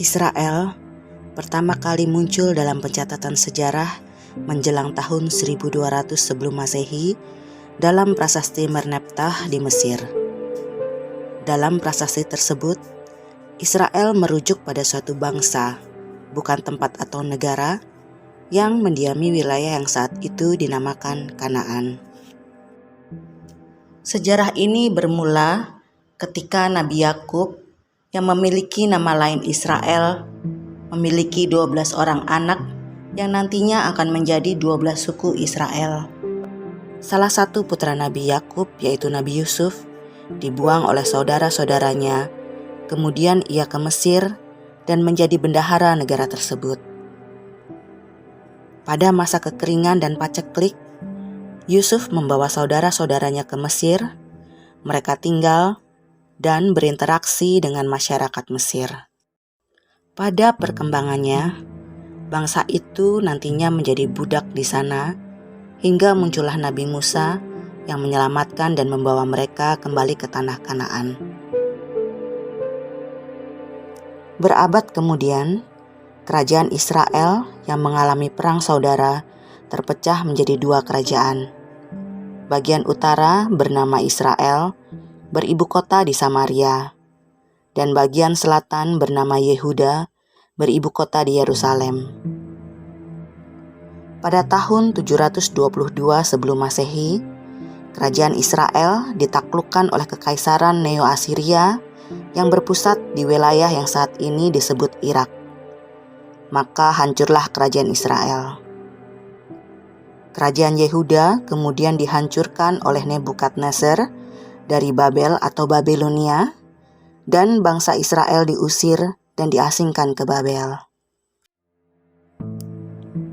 Israel pertama kali muncul dalam pencatatan sejarah menjelang tahun 1200 sebelum Masehi dalam prasasti Merneptah di Mesir. Dalam prasasti tersebut, Israel merujuk pada suatu bangsa, bukan tempat atau negara, yang mendiami wilayah yang saat itu dinamakan Kanaan. Sejarah ini bermula ketika Nabi Yakub yang memiliki nama lain Israel memiliki 12 orang anak yang nantinya akan menjadi 12 suku Israel. Salah satu putra Nabi Yakub, yaitu Nabi Yusuf, dibuang oleh saudara-saudaranya. Kemudian ia ke Mesir dan menjadi bendahara negara tersebut. Pada masa kekeringan dan paceklik, Yusuf membawa saudara-saudaranya ke Mesir. Mereka tinggal dan berinteraksi dengan masyarakat Mesir. Pada perkembangannya, bangsa itu nantinya menjadi budak di sana, hingga muncullah Nabi Musa yang menyelamatkan dan membawa mereka kembali ke tanah Kanaan. Berabad kemudian, kerajaan Israel yang mengalami perang saudara terpecah menjadi dua kerajaan. Bagian utara bernama Israel, beribu kota di Samaria, dan bagian selatan bernama Yehuda, beribu kota di Yerusalem. Pada tahun 722 sebelum Masehi, kerajaan Israel ditaklukkan oleh Kekaisaran Neo-Asiria yang berpusat di wilayah yang saat ini disebut Irak. Maka hancurlah kerajaan Israel. Kerajaan Yehuda kemudian dihancurkan oleh Nebukadnezar dari Babel atau Babilonia, dan bangsa Israel diusir dan diasingkan ke Babel.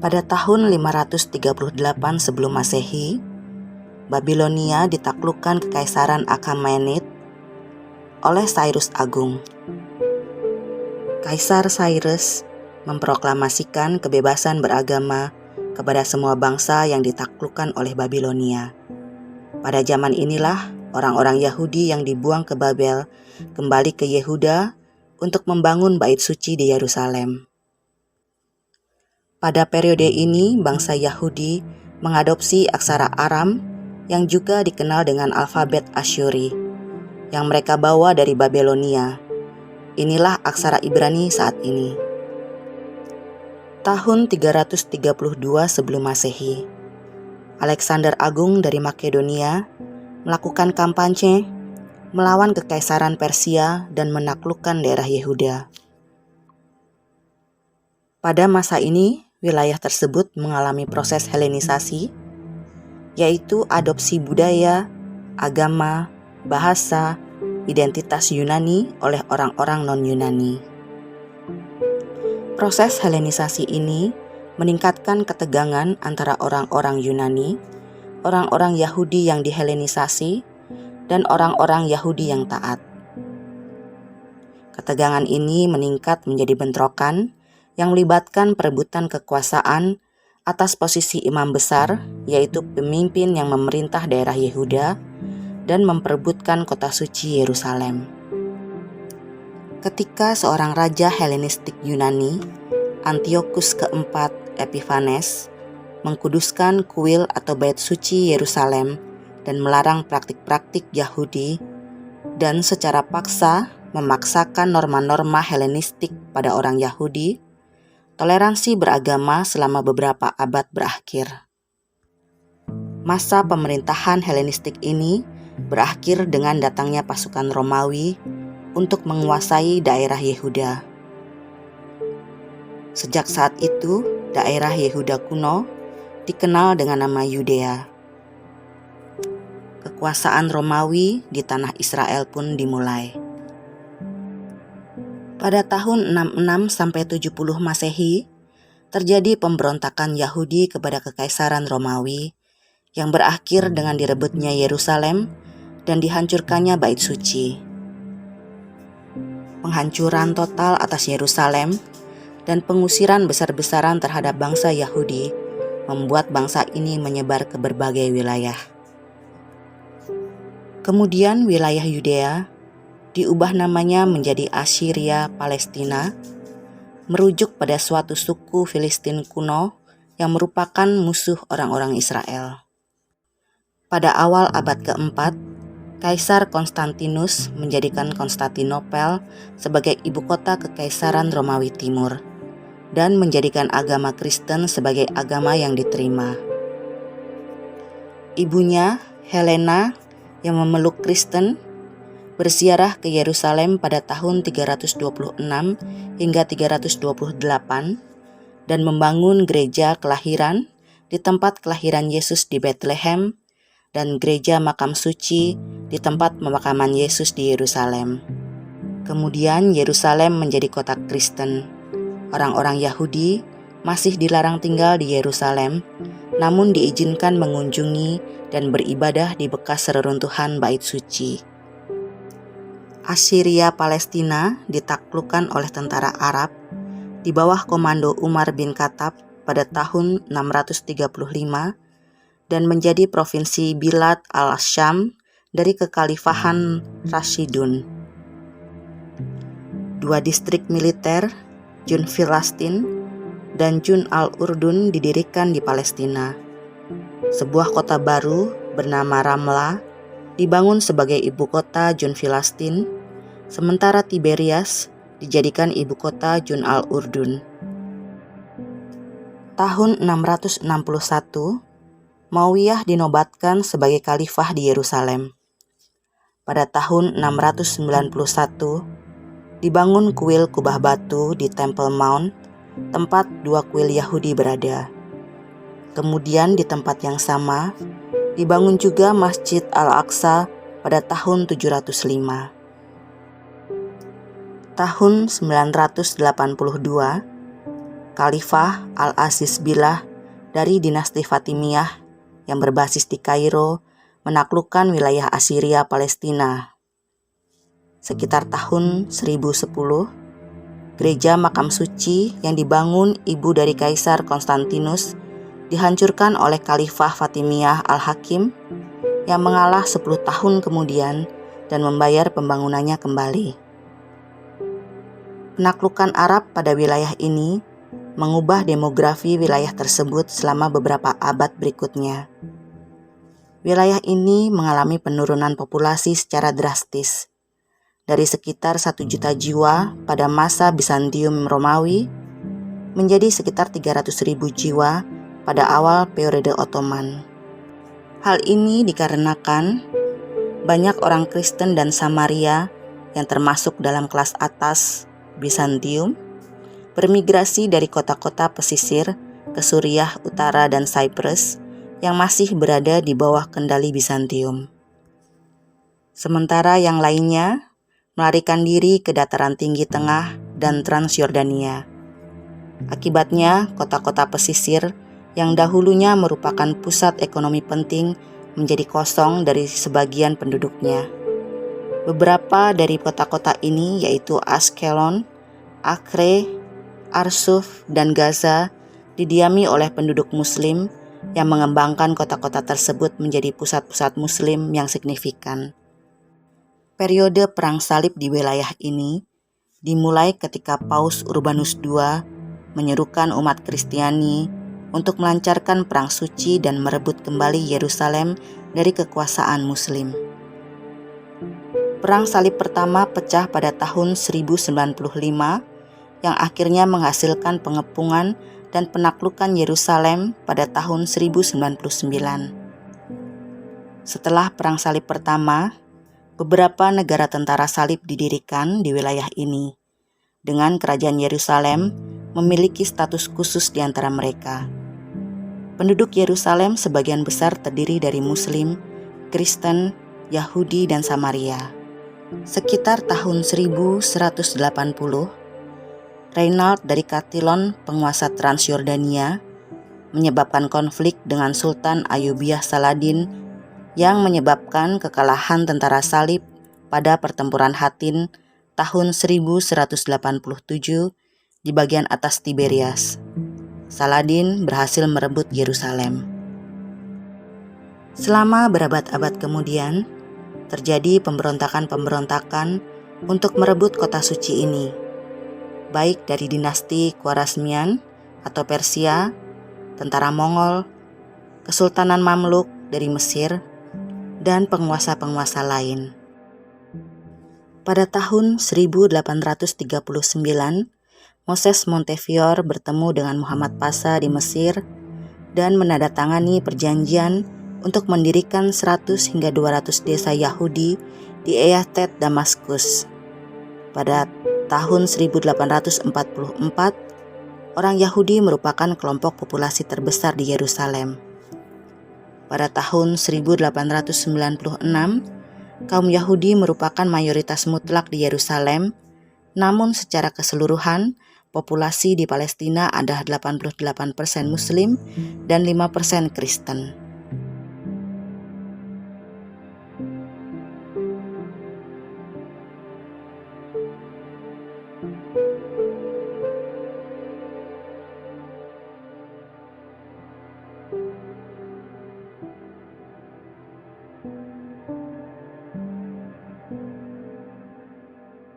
Pada tahun 538 sebelum Masehi, Babilonia ditaklukkan Kekaisaran Achaemenid oleh Cyrus Agung. Kaisar Cyrus memproklamasikan kebebasan beragama kepada semua bangsa yang ditaklukkan oleh Babilonia. Pada zaman inilah orang-orang Yahudi yang dibuang ke Babel kembali ke Yehuda untuk membangun bait suci di Yerusalem. Pada periode ini, bangsa Yahudi mengadopsi aksara Aram yang juga dikenal dengan alfabet Asyuri yang mereka bawa dari Babilonia. Inilah aksara Ibrani saat ini. Tahun 332 sebelum Masehi, Alexander Agung dari Makedonia melakukan kampanye melawan Kekaisaran Persia dan menaklukkan daerah Yehuda. Pada masa ini, wilayah tersebut mengalami proses Helenisasi, yaitu adopsi budaya, agama, bahasa, identitas Yunani oleh orang-orang non-Yunani. Proses Helenisasi ini meningkatkan ketegangan antara orang-orang Yunani, orang-orang Yahudi yang dihelenisasi, dan orang-orang Yahudi yang taat. Ketegangan ini meningkat menjadi bentrokan yang melibatkan perebutan kekuasaan atas posisi imam besar, yaitu pemimpin yang memerintah daerah Yehuda, dan memperebutkan kota suci Yerusalem. Ketika seorang raja Helenistik Yunani, Antiochus keempat Epiphanes, mengkuduskan kuil atau bait suci Yerusalem dan melarang praktik-praktik Yahudi, dan secara paksa memaksakan norma-norma Helenistik pada orang Yahudi, toleransi beragama selama beberapa abad berakhir. Masa pemerintahan Helenistik ini berakhir dengan datangnya pasukan Romawi untuk menguasai daerah Yehuda. Sejak saat itu, daerah Yehuda kuno dikenal dengan nama Yudea. Kekuasaan Romawi di tanah Israel pun dimulai. Pada tahun 66-70 Masehi, terjadi pemberontakan Yahudi kepada Kekaisaran Romawi yang berakhir dengan direbutnya Yerusalem dan dihancurkannya bait suci. Penghancuran total atas Yerusalem dan pengusiran besar-besaran terhadap bangsa Yahudi membuat bangsa ini menyebar ke berbagai wilayah. Kemudian wilayah Yudea diubah namanya menjadi Assyria Palestina merujuk pada suatu suku Filistin kuno yang merupakan musuh orang-orang Israel. Pada awal abad keempat, Kaisar Konstantinus menjadikan Konstantinopel sebagai ibu kota Kekaisaran Romawi Timur dan menjadikan agama Kristen sebagai agama yang diterima. Ibunya, Helena, yang memeluk Kristen, berziarah ke Yerusalem pada tahun 326 hingga 328 dan membangun gereja kelahiran di tempat kelahiran Yesus di Bethlehem dan gereja makam suci di tempat pemakaman Yesus di Yerusalem. Kemudian Yerusalem menjadi kota Kristen. Orang-orang Yahudi masih dilarang tinggal di Yerusalem, namun diizinkan mengunjungi dan beribadah di bekas reruntuhan bait suci. Assyria Palestina ditaklukkan oleh tentara Arab di bawah komando Umar bin Khattab pada tahun 635 dan menjadi provinsi Bilad al-Syam dari kekhalifahan Rashidun. Dua distrik militer, Jun Filastin dan Jun al-Urdun, didirikan di Palestina. Sebuah kota baru bernama Ramlah dibangun sebagai ibu kota Jun Filastin, sementara Tiberias dijadikan ibu kota Jun al-Urdun. Tahun 661, Muawiyah dinobatkan sebagai khalifah di Yerusalem. Pada tahun 691, dibangun kuil kubah batu di Temple Mount, tempat dua kuil Yahudi berada. Kemudian di tempat yang sama, dibangun juga Masjid Al-Aqsa pada tahun 705. Tahun 982, Khalifah Al-Aziz Billah dari dinasti Fatimiyah yang berbasis di Kairo menaklukkan wilayah Assyria Palestina. Sekitar tahun 1010, gereja makam suci yang dibangun ibu dari Kaisar Konstantinus dihancurkan oleh Khalifah Fatimiyah Al-Hakim yang mengalah 10 tahun kemudian dan membayar pembangunannya kembali. Penaklukan Arab pada wilayah ini mengubah demografi wilayah tersebut selama beberapa abad berikutnya. Wilayah ini mengalami penurunan populasi secara drastis, dari sekitar 1 juta jiwa pada masa Bizantium Romawi menjadi sekitar 300.000 jiwa pada awal periode Ottoman. Hal ini dikarenakan banyak orang Kristen dan Samaria yang termasuk dalam kelas atas Bizantium bermigrasi dari kota-kota pesisir ke Suriah Utara dan Cyprus yang masih berada di bawah kendali Bizantium. Sementara yang lainnya melarikan diri ke dataran tinggi tengah dan Transjordania. Akibatnya, kota-kota pesisir yang dahulunya merupakan pusat ekonomi penting menjadi kosong dari sebagian penduduknya. Beberapa dari kota-kota ini yaitu Ashkelon, Acre, Arsuf, dan Gaza didiami oleh penduduk Muslim yang mengembangkan kota-kota tersebut menjadi pusat-pusat Muslim yang signifikan. Periode Perang Salib di wilayah ini dimulai ketika Paus Urbanus II menyerukan umat Kristiani untuk melancarkan perang suci dan merebut kembali Yerusalem dari kekuasaan Muslim. Perang Salib pertama pecah pada tahun 1095 yang akhirnya menghasilkan pengepungan dan penaklukan Yerusalem pada tahun 1099. Setelah Perang Salib pertama, beberapa negara tentara salib didirikan di wilayah ini, dengan kerajaan Yerusalem memiliki status khusus di antara mereka. Penduduk Yerusalem sebagian besar terdiri dari Muslim, Kristen, Yahudi, dan Samaria. Sekitar tahun 1180, Reinald dari Katilon, penguasa Transjordania, menyebabkan konflik dengan Sultan Ayyubiyah Saladin yang menyebabkan kekalahan tentara salib pada pertempuran Hattin tahun 1187 di bagian atas Tiberias. Saladin berhasil merebut Yerusalem. Selama berabad-abad kemudian, terjadi pemberontakan-pemberontakan untuk merebut kota suci ini. baik dari dinasti Khwarezmian atau Persia, tentara Mongol, Kesultanan Mamluk dari Mesir, dan penguasa-penguasa lain. Pada tahun 1839, Moses Montefiore bertemu dengan Muhammad Pasha di Mesir dan menandatangani perjanjian untuk mendirikan 100 hingga 200 desa Yahudi di Eyahtet Damaskus. Pada tahun 1844, orang Yahudi merupakan kelompok populasi terbesar di Yerusalem. Pada tahun 1896, kaum Yahudi merupakan mayoritas mutlak di Yerusalem, namun secara keseluruhan, populasi di Palestina ada 88% Muslim dan 5% Kristen.